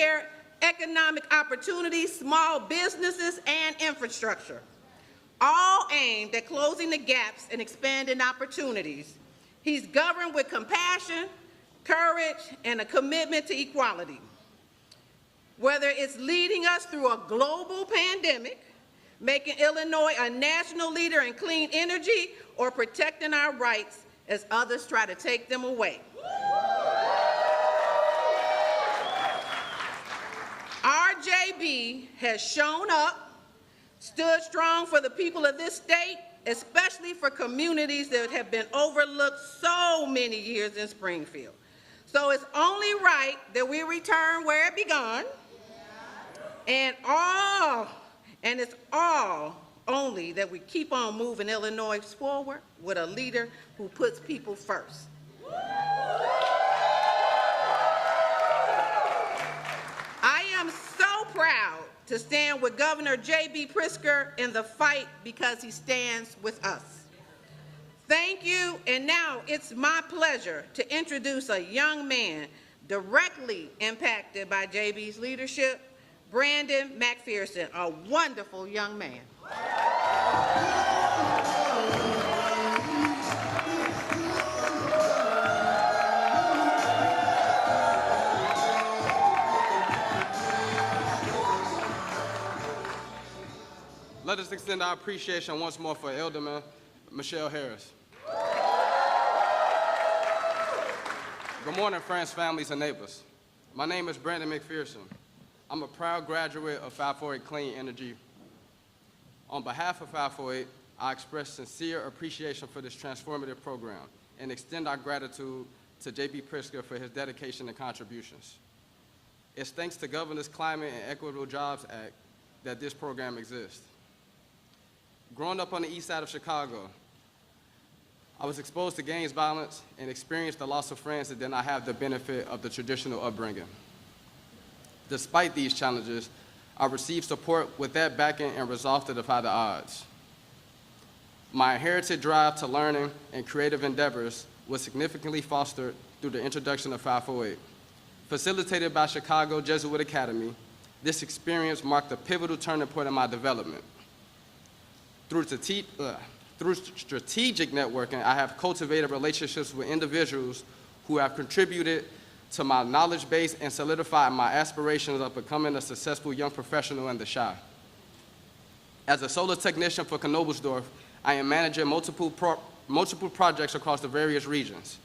healthcare, economic opportunities, small businesses, and infrastructure, all aimed at closing the gaps and expanding opportunities. He's governed with compassion, courage, and a commitment to equality. Whether it's leading us through a global pandemic, making Illinois a national leader in clean energy, or protecting our rights as others try to take them away. RJB has shown up, stood strong for the people of this state, especially for communities that have been overlooked so many years in Springfield. So it's only right that we return where it began, and it's all only that we keep on moving Illinois forward with a leader who puts people first. I am so proud to stand with Governor J.B. Pritzker in the fight because he stands with us. Thank you, and now it's my pleasure to introduce a young man directly impacted by J.B.'s leadership, Brandon McPherson, a wonderful young man. Let us extend our appreciation once more for Alderman Michelle Harris. Good morning, friends, families, and neighbors. My name is Brandon McPherson. I'm a proud graduate of 548 Clean Energy. On behalf of 548, I express sincere appreciation for this transformative program and extend our gratitude to J.B. Pritzker for his dedication and contributions. It's thanks to Governor's Climate and Equitable Jobs Act that this program exists. Growing up on the east side of Chicago, I was exposed to gangs violence and experienced the loss of friends that did not have the benefit of the traditional upbringing. Despite these challenges, I received support with that backing and resolve to defy the odds. My inherited drive to learning and creative endeavors was significantly fostered through the introduction of 548. Facilitated by Chicago Jesuit Academy, this experience marked a pivotal turning point in my development. Through strategic networking, I have cultivated relationships with individuals who have contributed to my knowledge base and solidified my aspirations of becoming a successful young professional in the Chi. As a solar technician for Knoblesdorf, I am managing multiple projects across the various regions.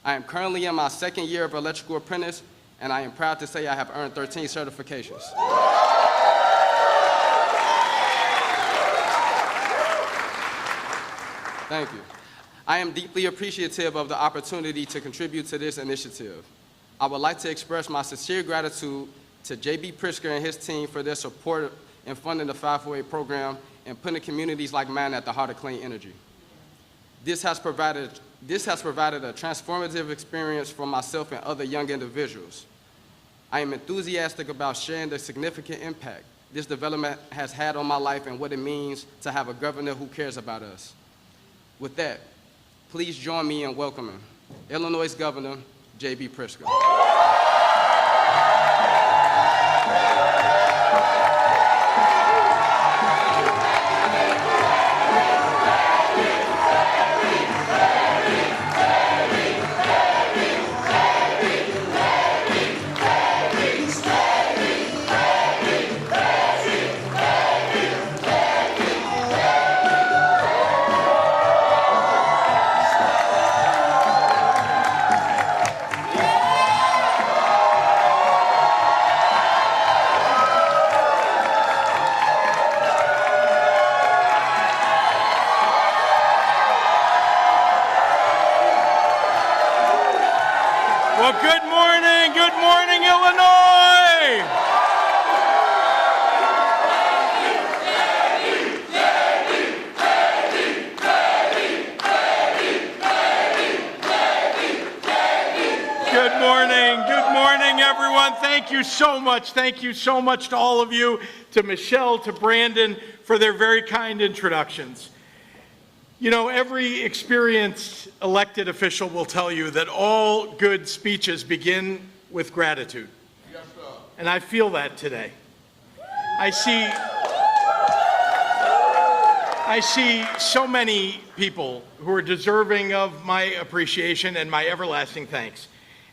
I am currently in my second year of electrical apprentice, and I am proud to say I have earned 13 certifications. Thank you. I am deeply appreciative of the opportunity to contribute to this initiative. I would like to express my sincere gratitude to J.B. Pritzker and his team for their support in funding the 548 program and putting communities like mine at the heart of clean energy. This has provided a transformative experience for myself and other young individuals. I am enthusiastic about sharing the significant impact this development has had on my life and what it means to have a governor who cares about us. With that, please join me in welcoming Illinois Governor J.B. Pritzker. Well, good morning, Illinois! Good morning, everyone. Thank you so much. Thank you so much to all of you, to Michelle, to Brandon, for their very kind introductions. You know, every experienced elected official will tell you that all good speeches begin with gratitude. Yes, sir. And I feel that today. I see so many people who are deserving of my appreciation and my everlasting thanks.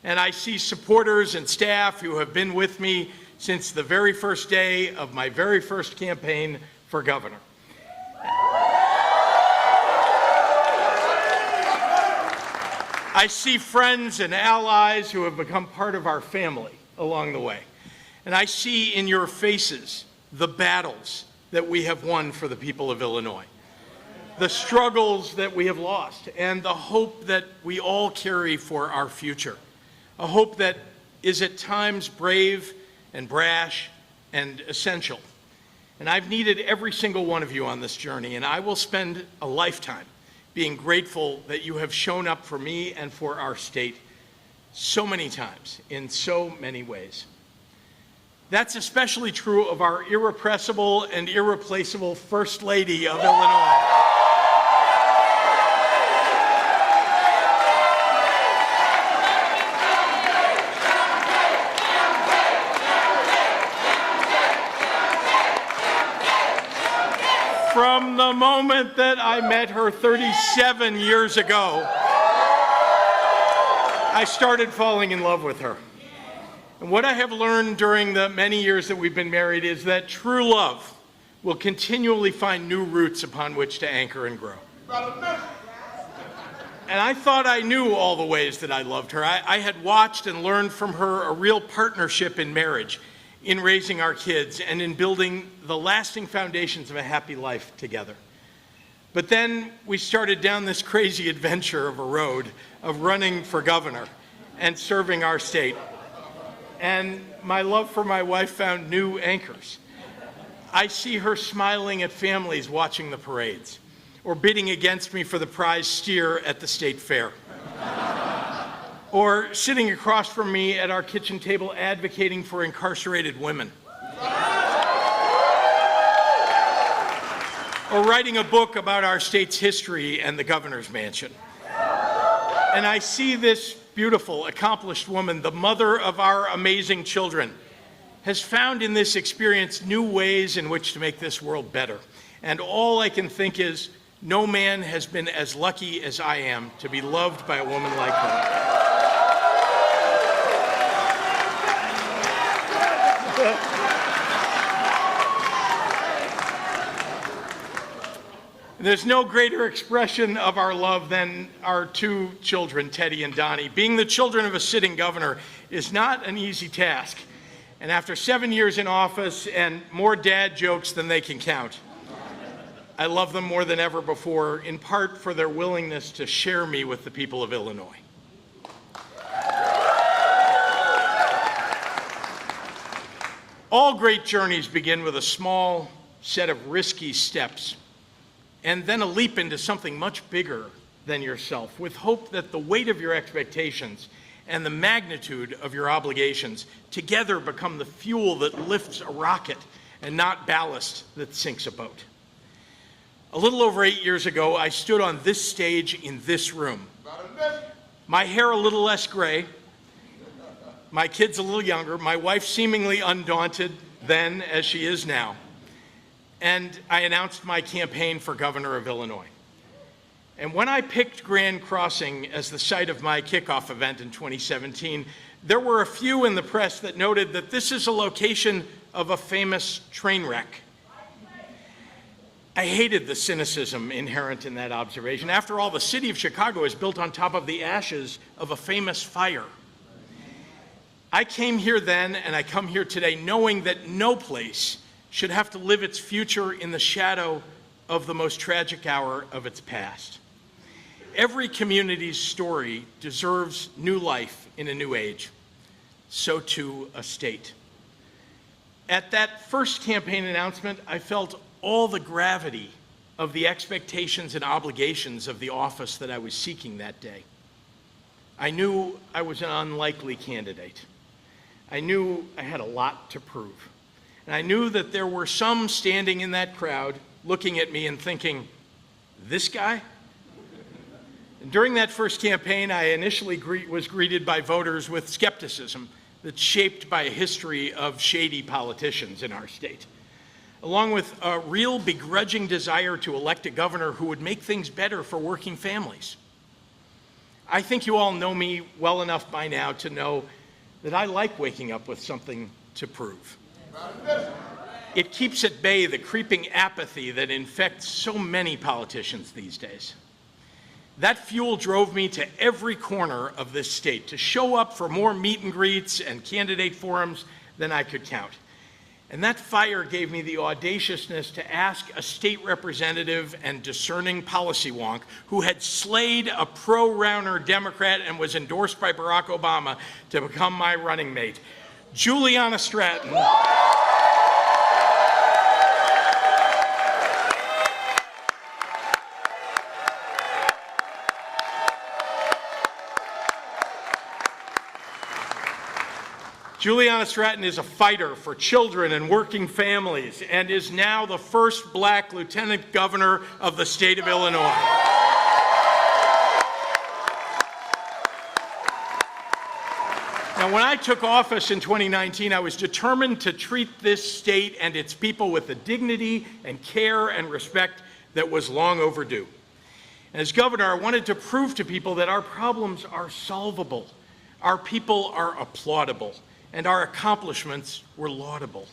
And I see supporters and staff who have been with me since the very first day of my very first campaign for governor. I see friends and allies who have become part of our family along the way. And I see in your faces the battles that we have won for the people of Illinois, the struggles that we have lost, and the hope that we all carry for our future, a hope that is at times brave and brash and essential. And I've needed every single one of you on this journey, and I will spend a lifetime being grateful that you have shown up for me and for our state so many times in so many ways. That's especially true of our irrepressible and irreplaceable First Lady of Illinois. From the moment that I met her 37 years ago, I started falling in love with her. And what I have learned during the many years that we've been married is that true love will continually find new roots upon which to anchor and grow. And I thought I knew all the ways that I loved her. I had watched and learned from her a real partnership in marriage, in raising our kids, and in building the lasting foundations of a happy life together. But then we started down this crazy adventure of a road of running for governor and serving our state. And my love for my wife found new anchors. I see her smiling at families watching the parades, or bidding against me for the prize steer at the state fair, or sitting across from me at our kitchen table advocating for incarcerated women, or writing a book about our state's history and the governor's mansion. And I see this beautiful, accomplished woman, the mother of our amazing children, has found in this experience new ways in which to make this world better. And all I can think is, no man has been as lucky as I am to be loved by a woman like her. There's no greater expression of our love than our two children, Teddy and Donnie. Being the children of a sitting governor is not an easy task. And after 7 years in office and more dad jokes than they can count, I love them more than ever before, in part for their willingness to share me with the people of Illinois. All great journeys begin with a small set of risky steps, and then a leap into something much bigger than yourself, with hope that the weight of your expectations and the magnitude of your obligations together become the fuel that lifts a rocket and not ballast that sinks a boat. A little over 8 years ago, I stood on this stage in this room. My hair a little less gray, my kids a little younger, my wife seemingly undaunted then as she is now. And I announced my campaign for governor of Illinois. And when I picked Grand Crossing as the site of my kickoff event in 2017, there were a few in the press that noted that this is a location of a famous train wreck. I hated the cynicism inherent in that observation. After all, the city of Chicago is built on top of the ashes of a famous fire. I came here then, and I come here today, knowing that no place should have to live its future in the shadow of the most tragic hour of its past. Every community's story deserves new life in a new age. So too a state. At that first campaign announcement, I felt all the gravity of the expectations and obligations of the office that I was seeking that day. I knew I was an unlikely candidate. I knew I had a lot to prove. And I knew that there were some standing in that crowd looking at me and thinking, this guy? And during that first campaign, I initially was greeted by voters with skepticism that's shaped by a history of shady politicians in our state, along with a real begrudging desire to elect a governor who would make things better for working families. I think you all know me well enough by now to know that I like waking up with something to prove. It keeps at bay the creeping apathy that infects so many politicians these days. That fuel drove me to every corner of this state to show up for more meet and greets and candidate forums than I could count. And that fire gave me the audaciousness to ask a state representative and discerning policy wonk who had slayed a pro-Rauner Democrat and was endorsed by Barack Obama to become my running mate, Juliana Stratton. Juliana Stratton is a fighter for children and working families and is now the first black lieutenant governor of the state of Illinois. Now, when I took office in 2019, I was determined to treat this state and its people with the dignity and care and respect that was long overdue. And as governor, I wanted to prove to people that our problems are solvable, our people are applaudable, and our accomplishments were laudable.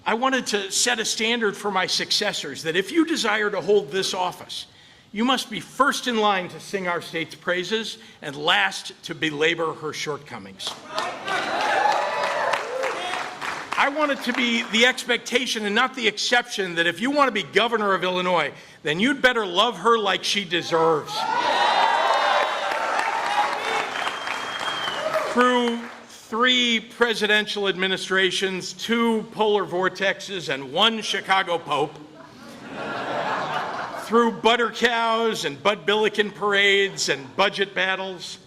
I wanted to set a standard for my successors that if you desire to hold this office, you must be first in line to sing our state's praises and last to belabor her shortcomings. I want it to be the expectation and not the exception that if you want to be governor of Illinois, then you'd better love her like she deserves. Through 3 presidential administrations, 2 polar vortexes, and 1 Chicago Pope, through butter cows and Bud Billiken parades and budget battles,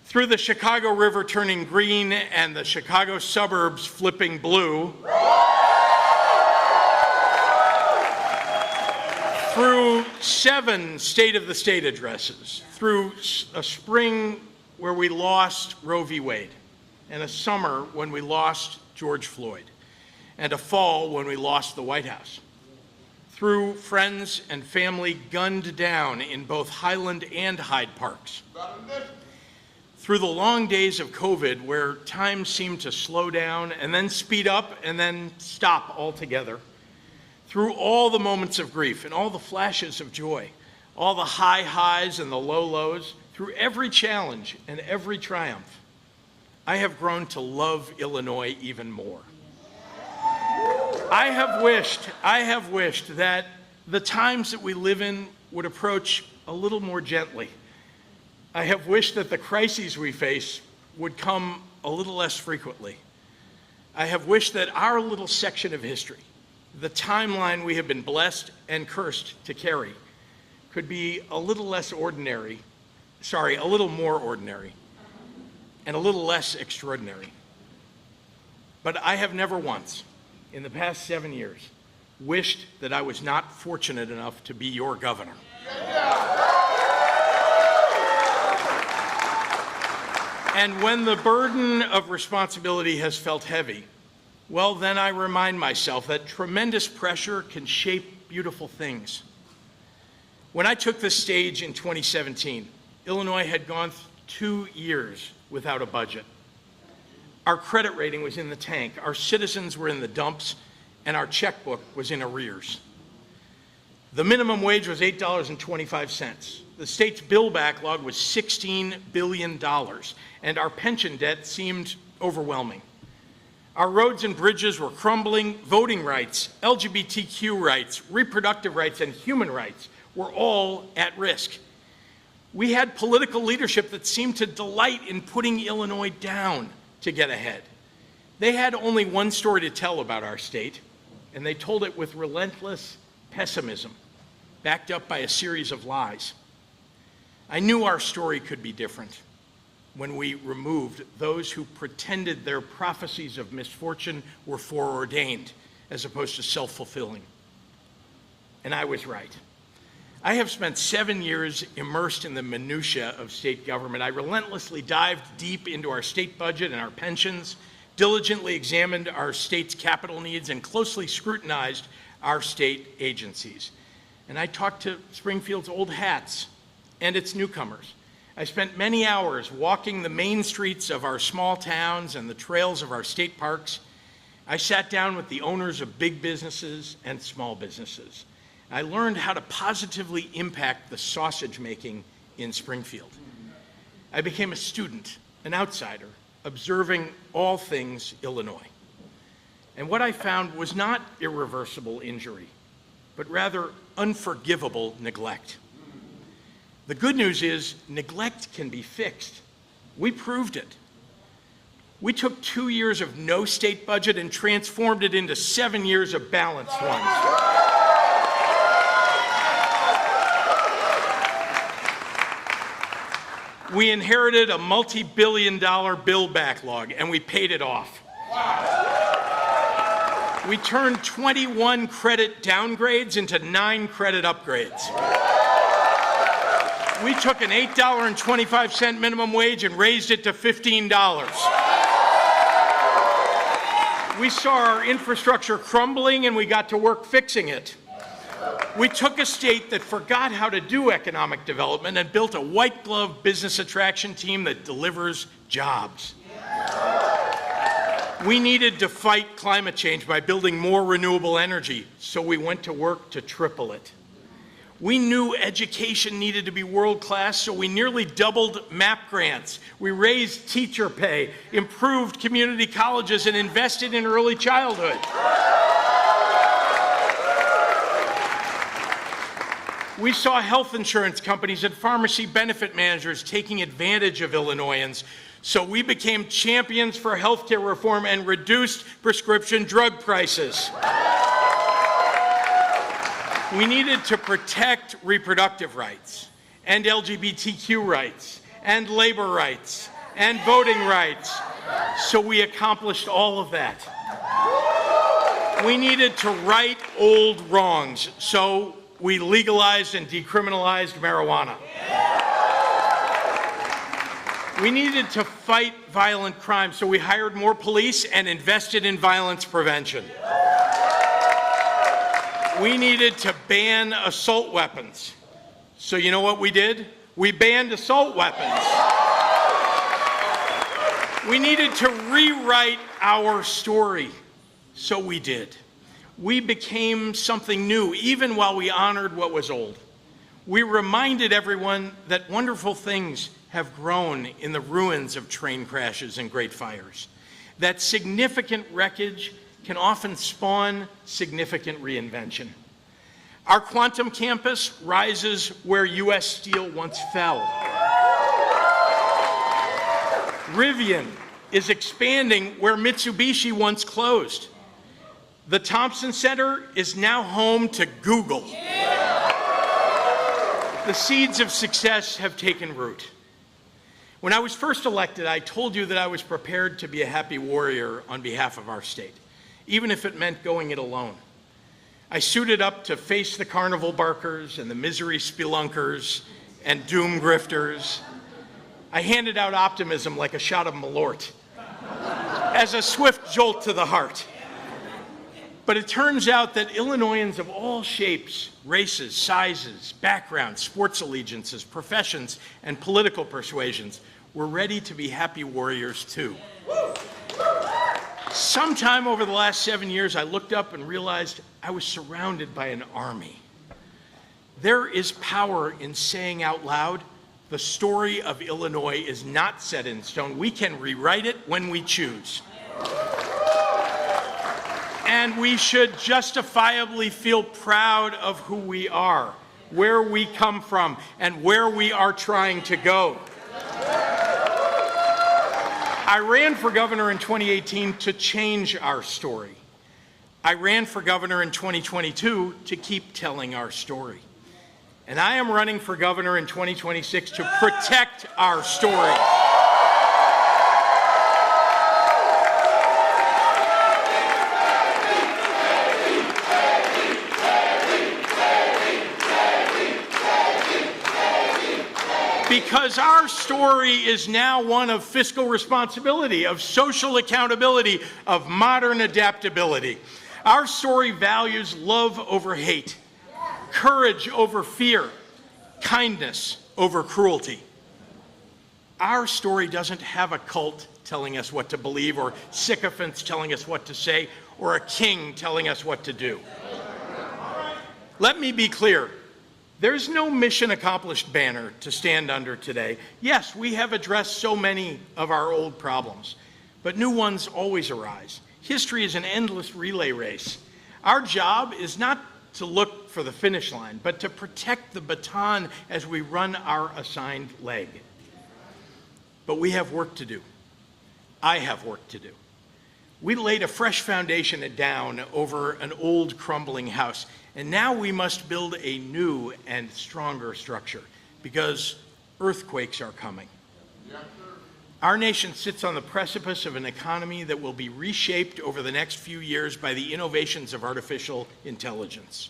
through the Chicago River turning green and the Chicago suburbs flipping blue, through 7 State of the State addresses, through a spring where we lost Roe v. Wade, and a summer when we lost George Floyd, and a fall when we lost the White House. Through friends and family gunned down in both Highland and Hyde Parks. Through the long days of COVID where time seemed to slow down and then speed up and then stop altogether. Through all the moments of grief and all the flashes of joy, all the high highs and the low lows, through every challenge and every triumph, I have grown to love Illinois even more. I have wished that the times that we live in would approach a little more gently. I have wished that the crises we face would come a little less frequently. I have wished that our little section of history, the timeline we have been blessed and cursed to carry, could be a little more ordinary, and a little less extraordinary. But I have never once, in the past 7 years, wished that I was not fortunate enough to be your governor. And when the burden of responsibility has felt heavy, well, then I remind myself that tremendous pressure can shape beautiful things. When I took this stage in 2017, Illinois had gone 2 years without a budget. Our credit rating was in the tank, our citizens were in the dumps, and our checkbook was in arrears. The minimum wage was $8.25. The state's bill backlog was $16 billion, and our pension debt seemed overwhelming. Our roads and bridges were crumbling. Voting rights, LGBTQ rights, reproductive rights, and human rights were all at risk. We had political leadership that seemed to delight in putting Illinois down to get ahead. They had only one story to tell about our state, and they told it with relentless pessimism, backed up by a series of lies. I knew our story could be different when we removed those who pretended their prophecies of misfortune were foreordained as opposed to self-fulfilling. And I was right. I have spent 7 years immersed in the minutiae of state government. I relentlessly dived deep into our state budget and our pensions, diligently examined our state's capital needs, and closely scrutinized our state agencies. And I talked to Springfield's old hats and its newcomers. I spent many hours walking the main streets of our small towns and the trails of our state parks. I sat down with the owners of big businesses and small businesses. I learned how to positively impact the sausage making in Springfield. I became a student, an outsider, observing all things Illinois. And what I found was not irreversible injury, but rather unforgivable neglect. The good news is neglect can be fixed. We proved it. We took 2 years of no state budget and transformed it into 7 years of balanced ones. We inherited a multi-billion-dollar bill backlog, and we paid it off. We turned 21 credit downgrades into 9 credit upgrades. We took an $8.25 minimum wage and raised it to $15. We saw our infrastructure crumbling, and we got to work fixing it. We took a state that forgot how to do economic development and built a white-glove business attraction team that delivers jobs. We needed to fight climate change by building more renewable energy, so we went to work to triple it. We knew education needed to be world-class, so we nearly doubled MAP grants. We raised teacher pay, improved community colleges, and invested in early childhood. We saw health insurance companies and pharmacy benefit managers taking advantage of Illinoisans, so we became champions for healthcare reform and reduced prescription drug prices. We needed to protect reproductive rights, and LGBTQ rights, and labor rights, and voting rights, so we accomplished all of that. We needed to right old wrongs, so we legalized and decriminalized marijuana. We needed to fight violent crime, so we hired more police and invested in violence prevention. We needed to ban assault weapons. So you know what we did? We banned assault weapons. We needed to rewrite our story. So we did. We became something new, even while we honored what was old. We reminded everyone that wonderful things have grown in the ruins of train crashes and great fires, that significant wreckage can often spawn significant reinvention. Our quantum campus rises where U.S. Steel once fell. Rivian is expanding where Mitsubishi once closed. The Thompson Center is now home to Google. The seeds of success have taken root. When I was first elected, I told you that I was prepared to be a happy warrior on behalf of our state, even if it meant going it alone. I suited up to face the carnival barkers and the misery spelunkers and doom grifters. I handed out optimism like a shot of Malort, as a swift jolt to the heart. But it turns out that Illinoisans of all shapes, races, sizes, backgrounds, sports allegiances, professions, and political persuasions were ready to be happy warriors too. Sometime over the last 7 years, I looked up and realized I was surrounded by an army. There is power in saying out loud, the story of Illinois is not set in stone. We can rewrite it when we choose. And we should justifiably feel proud of who we are, where we come from, and where we are trying to go. I ran for governor in 2018 to change our story. I ran for governor in 2022 to keep telling our story. And I am running for governor in 2026 to protect our story. Because our story is now one of fiscal responsibility, of social accountability, of modern adaptability. Our story values love over hate, courage over fear, kindness over cruelty. Our story doesn't have a cult telling us what to believe, or sycophants telling us what to say, or a king telling us what to do. Let me be clear. There's no mission accomplished banner to stand under today. Yes, we have addressed so many of our old problems, but new ones always arise. History is an endless relay race. Our job is not to look for the finish line, but to protect the baton as we run our assigned leg. But we have work to do. I have work to do. We laid a fresh foundation down over an old crumbling house, and now we must build a new and stronger structure, because earthquakes are coming. Our nation sits on the precipice of an economy that will be reshaped over the next few years by the innovations of artificial intelligence.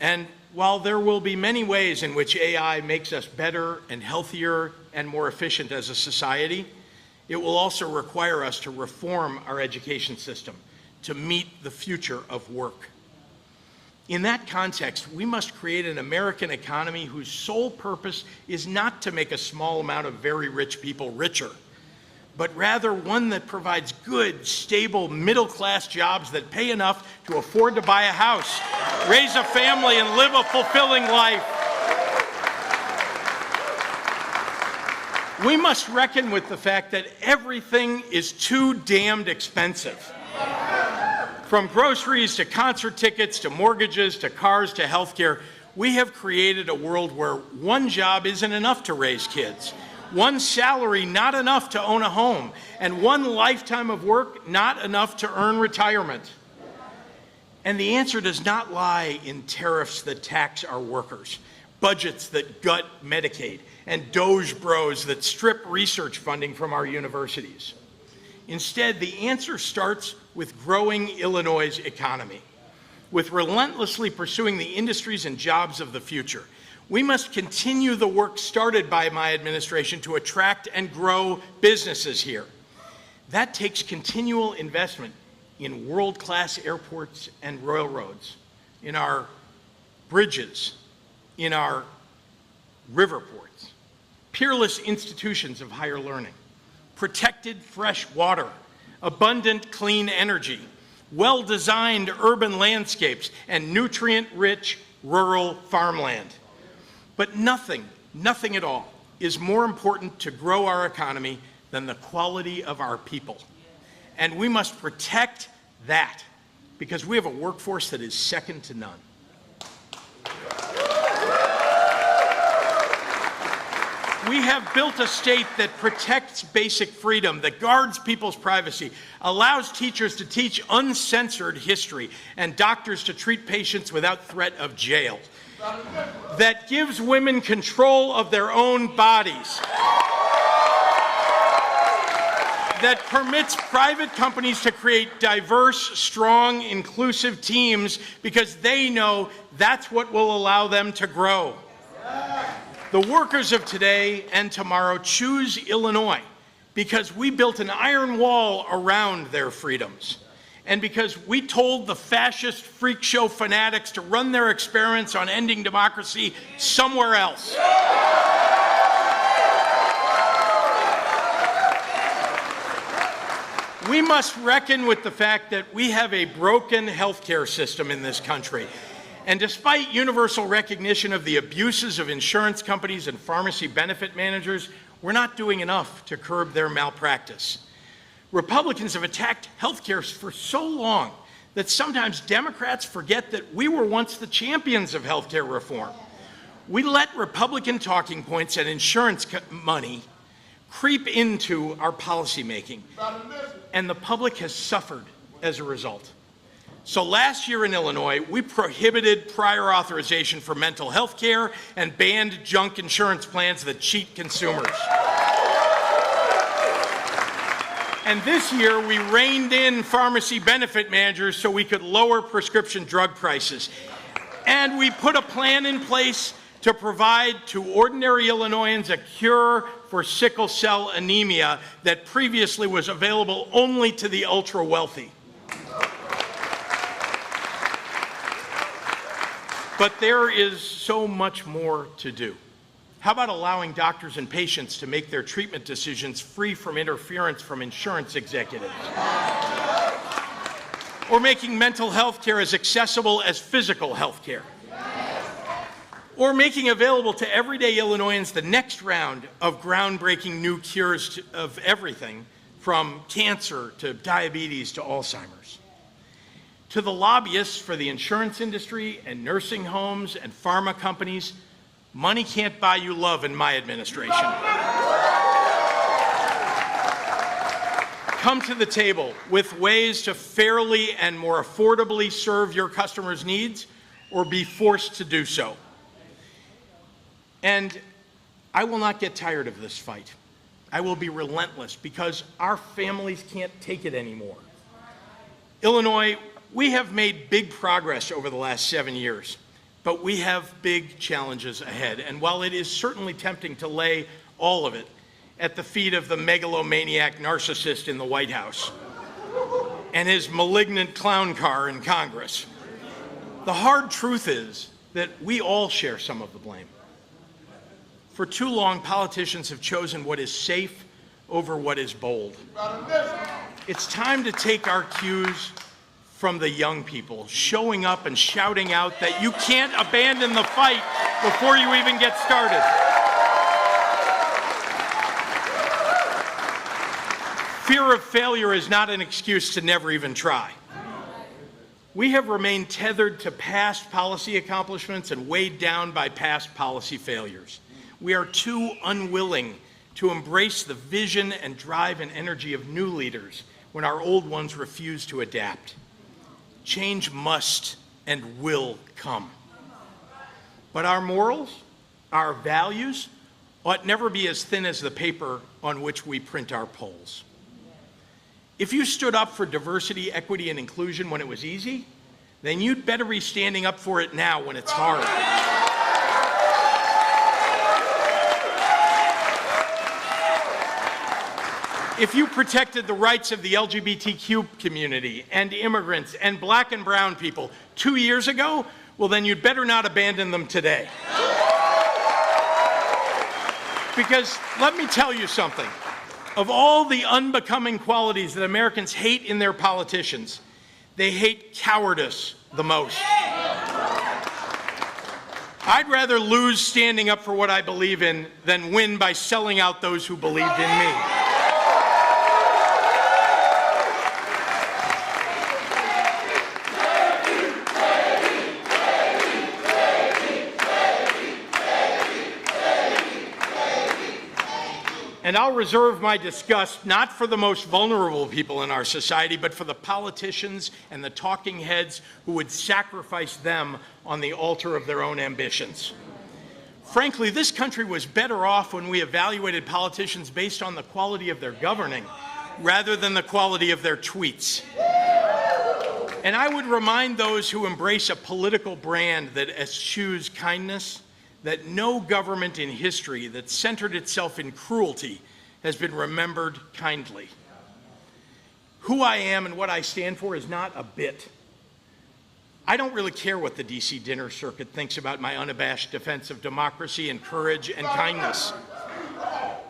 And while there will be many ways in which AI makes us better and healthier and more efficient as a society, it will also require us to reform our education system to meet the future of work. In that context, we must create an American economy whose sole purpose is not to make a small amount of very rich people richer, but rather one that provides good, stable, middle-class jobs that pay enough to afford to buy a house, raise a family, and live a fulfilling life. We must reckon with the fact that everything is too damned expensive. From groceries to concert tickets to mortgages to cars to healthcare, we have created a world where one job isn't enough to raise kids, one salary not enough to own a home, and one lifetime of work not enough to earn retirement. And the answer does not lie in tariffs that tax our workers, budgets that gut Medicaid, and Doge bros that strip research funding from our universities. Instead, the answer starts with growing Illinois' economy, with relentlessly pursuing the industries and jobs of the future. We must continue the work started by my administration to attract and grow businesses here. That takes continual investment in world-class airports and railroads, in our bridges, in our river ports, peerless institutions of higher learning, protected fresh water, abundant clean energy, well-designed urban landscapes, and nutrient-rich rural farmland. But nothing at all is more important to grow our economy than the quality of our people. And we must protect that, because we have a workforce that is second to none. We have built a state that protects basic freedom, that guards people's privacy, allows teachers to teach uncensored history, and doctors to treat patients without threat of jail, that gives women control of their own bodies, that permits private companies to create diverse, strong, inclusive teams because they know that's what will allow them to grow. The workers of today and tomorrow choose Illinois because we built an iron wall around their freedoms, and because we told the fascist freak show fanatics to run their experiments on ending democracy somewhere else. We must reckon with the fact that we have a broken healthcare system in this country. And despite universal recognition of the abuses of insurance companies and pharmacy benefit managers, we're not doing enough to curb their malpractice. Republicans have attacked healthcare for so long that sometimes Democrats forget that we were once the champions of healthcare reform. We let Republican talking points and insurance money creep into our policymaking, and the public has suffered as a result. So last year in Illinois, we prohibited prior authorization for mental health care and banned junk insurance plans that cheat consumers. And this year, we reined in pharmacy benefit managers so we could lower prescription drug prices. And we put a plan in place to provide to ordinary Illinoisans a cure for sickle cell anemia that previously was available only to the ultra-wealthy. But there is so much more to do. How about allowing doctors and patients to make their treatment decisions free from interference from insurance executives? Or making mental health care as accessible as physical health care? Or making available to everyday Illinoisans the next round of groundbreaking new cures of everything from cancer to diabetes to Alzheimer's. To the lobbyists for the insurance industry and nursing homes and pharma companies, money can't buy you love in my administration. Come to the table with ways to fairly and more affordably serve your customers' needs, or be forced to do so. And I will not get tired of this fight. I will be relentless because our families can't take it anymore. Illinois, we have made big progress over the last 7 years, but we have big challenges ahead. And while it is certainly tempting to lay all of it at the feet of the megalomaniac narcissist in the White House and his malignant clown car in Congress, the hard truth is that we all share some of the blame. For too long, politicians have chosen what is safe over what is bold. It's time to take our cues from the young people, showing up and shouting out that you can't abandon the fight before you even get started. Fear of failure is not an excuse to never even try. We have remained tethered to past policy accomplishments and weighed down by past policy failures. We are too unwilling to embrace the vision and drive and energy of new leaders when our old ones refuse to adapt. Change must and will come. But our morals, our values, ought never be as thin as the paper on which we print our polls. If you stood up for diversity, equity, and inclusion when it was easy, then you'd better be standing up for it now when it's hard. If you protected the rights of the LGBTQ community and immigrants and black and brown people 2 years ago, well, then you'd better not abandon them today. Because let me tell you something. Of all the unbecoming qualities that Americans hate in their politicians, they hate cowardice the most. I'd rather lose standing up for what I believe in than win by selling out those who believed in me. And I'll reserve my disgust not for the most vulnerable people in our society, but for the politicians and the talking heads who would sacrifice them on the altar of their own ambitions. Frankly, this country was better off when we evaluated politicians based on the quality of their governing rather than the quality of their tweets. And I would remind those who embrace a political brand that eschews kindness that no government in history that centered itself in cruelty has been remembered kindly. Who I am and what I stand for is not a bit. I don't really care what the DC dinner circuit thinks about my unabashed defense of democracy and courage and kindness.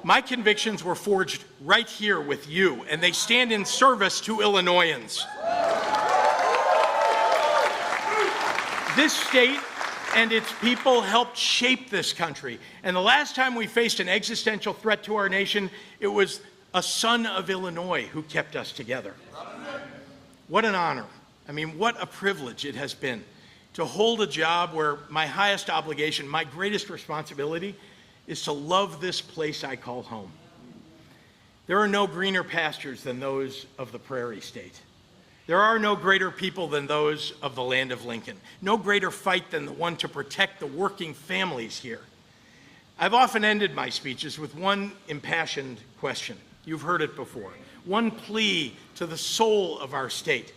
My convictions were forged right here with you, and they stand in service to Illinoisans. This state and its people helped shape this country. And the last time we faced an existential threat to our nation, it was a son of Illinois who kept us together. What an honor. I mean, what a privilege it has been to hold a job where my highest obligation, my greatest responsibility, is to love this place I call home. There are no greener pastures than those of the Prairie State. There are no greater people than those of the land of Lincoln. No greater fight than the one to protect the working families here. I've often ended my speeches with one impassioned question. You've heard it before. One plea to the soul of our state.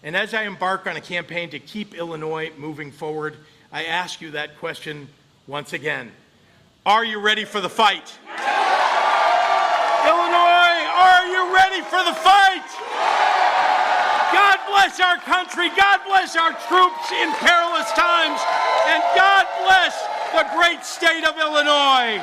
And as I embark on a campaign to keep Illinois moving forward, I ask you that question once again, are you ready for the fight? Illinois, are you ready for the fight? God bless our country, God bless our troops in perilous times, and God bless the great state of Illinois.